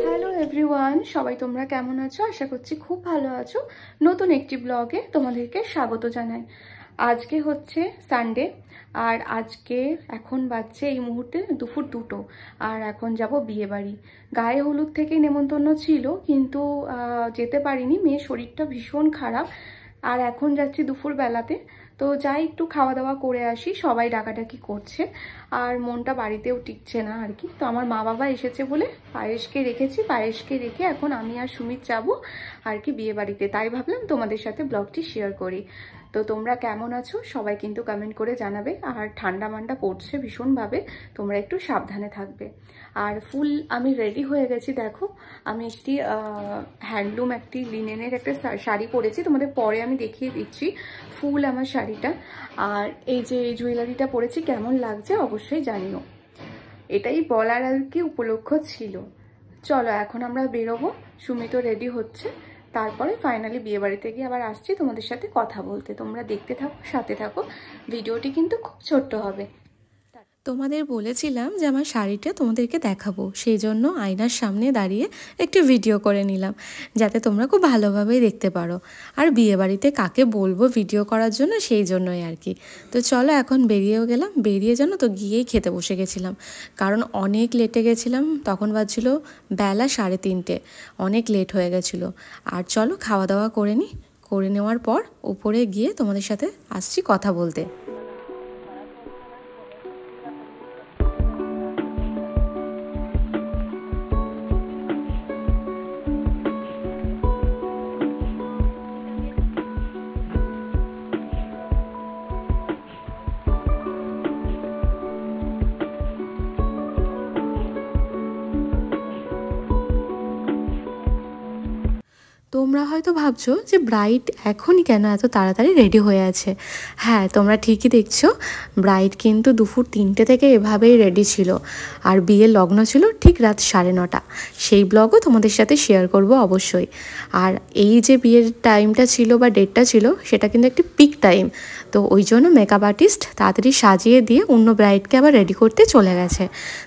Hello everyone, সবাই তোমরা কেমন আছো? আশা করছি খুব ভালো আছো। নতুন একটি ব্লগে তোমাদেরকে স্বাগত জানাই। আজকে হচ্ছে সানডে, আর আজকে এখন বাজছে এই মুহূর্তে দুপুর 2টো। আর এখন যাব বিয়ে বাড়ি। গায়ে হলুদ থেকে নেমন্তন্ন ছিল, কিন্তু যেতে পারিনি, মেয়ের শরীরটা ভীষণ খারাপ। আর এখন যাচ্ছি দুপুর বেলাতে, তো যাই একটু খাওয়া দাওয়া করে আসি। সবাই ডাকাডাকি করছে আর মনটা বাড়িতেও টিকছে না আর কি। তো আমার মা বাবা এসেছে বলে পায়েসকে রেখেছি, পায়েসকে রেখে এখন আমি আর সুমিত যাবো আর কি বিয়ে বাড়িতে। তাই ভাবলাম তোমাদের সাথে ব্লগটি শেয়ার করি। তো তোমরা কেমন আছো সবাই কিন্তু কমেন্ট করে জানাবে। আর ঠান্ডা মান্ডা পড়ছে ভীষণভাবে, তোমরা একটু সাবধানে থাকবে। আর ফুল আমি রেডি হয়ে গেছি, দেখো আমি একটি হ্যান্ডলুম একটি লিনেনের একটা শাড়ি পরেছি, তোমাদের পরে আমি দেখিয়ে দিচ্ছি ফুল আমার শাড়িটা। আর এই যে জুয়েলারিটা পরেছি, কেমন লাগছে অবশ্যই জানিও। এটাই বলার আর কি উপলক্ষ ছিল। চলো এখন আমরা বেরোবো, সুমিতও রেডি হচ্ছে, তারপরে ফাইনালি বিয়ে বাড়িতে গিয়ে আবার আসছি তোমাদের সাথে কথা বলতে। তোমরা দেখতে থাকো, সাথে থাকো, ভিডিওটি কিন্তু খুব ছোট্ট হবে। তোমাদের বলেছিলাম যে আমার শাড়িটা তোমাদেরকে দেখাবো, সেই জন্য আয়নার সামনে দাঁড়িয়ে একটু ভিডিও করে নিলাম, যাতে তোমরা খুব ভালোভাবেই দেখতে পারো। আর বিয়েবাড়িতে কাকে বলবো ভিডিও করার জন্য, সেই জন্যই আর কি। তো চলো এখন বেরিয়েও গেলাম, বেরিয়ে জানো তো গিয়েই খেতে বসে গেছিলাম, কারণ অনেক লেটে গেছিলাম। তখন বাজছিল বেলা 3:30, অনেক লেট হয়ে গেছিলো। আর চলো খাওয়া দাওয়া করে নেওয়ার পর উপরে গিয়ে তোমাদের সাথে আসছি কথা বলতে। তোমরা হয়তো ভাবছো যে ব্রাইড এখনই কেন এত তাড়াতাড়ি রেডি হয়ে আছে। হ্যাঁ, তোমরা ঠিকই দেখছো, ব্রাইড কিন্তু দুপুর 3টে থেকে এভাবেই রেডি ছিল। আর বিয়ের লগ্ন ছিল ঠিক রাত 9:30। সেই ব্লগও তোমাদের সাথে শেয়ার করব অবশ্যই। আর এই যে বিয়ের টাইমটা ছিল বা ডেটটা ছিল, সেটা কিন্তু একটি পিক টাইম। তো ওই জন্য মেকআপ আর্টিস্ট তাড়াতাড়ি সাজিয়ে দিয়ে অন্য ব্রাইডকে আবার রেডি করতে চলে গেছে।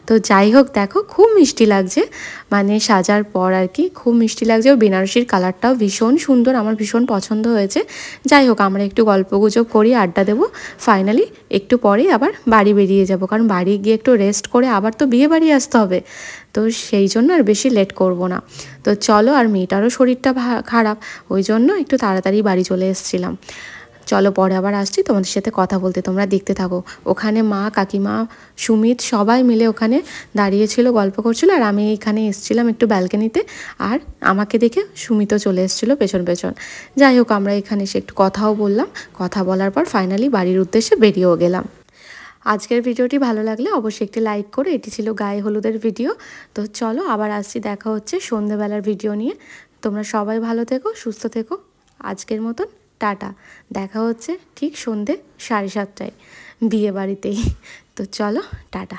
তো যাই হোক, দেখো খুব মিষ্টি লাগছে, মানে সাজার পর আর কি খুব মিষ্টি লাগছে। ও বেনারসির কালারটাও ভীষণ সুন্দর, আমার ভীষণ পছন্দ হয়েছে। যাই হোক, আমরা একটু গল্পগুজব করি, আড্ডা দেবো। ফাইনালি একটু পরেই আবার বাড়ি বেরিয়ে যাব, কারণ বাড়ি গিয়ে একটু রেস্ট করে আবার তো বিয়ে বাড়ি আসতে হবে। তো সেই জন্য আর বেশি লেট করব না। তো চলো, আর মেয়েটারও শরীরটা খারাপ, ওই জন্য একটু তাড়াতাড়ি বাড়ি চলে এসেছিলাম। চলো পরে আবার আসছি তোমাদের সাথে কথা বলতে, তোমরা দেখতে থাকো। ওখানে মা, কাকিমা, সুমিত সবাই মিলে ওখানে দাঁড়িয়েছিল, গল্প করছিল, আর আমি এখানে এসেছিলাম একটু ব্যালকনিতে। আর আমাকে দেখে সুমিতও চলে এসেছিলো পেছন পেছন। যাই হোক, আমরা এখানে এসে একটু কথাও বললাম, কথা বলার পর ফাইনালি বাড়ির উদ্দেশ্যে বেরিয়েও গেলাম। আজকের ভিডিওটি ভালো লাগলে অবশ্যই একটি লাইক করে। এটি ছিল গায়ে হলুদের ভিডিও। তো চলো আবার আসছি, দেখা হচ্ছে সন্ধেবেলার ভিডিও নিয়ে। তোমরা সবাই ভালো থেকো, সুস্থ থেকো। আজকের মতন টাটা, দেখা হচ্ছে ঠিক সন্ধে 7:30টায় বিয়ে বাড়িতেই। তো চলো টাটা।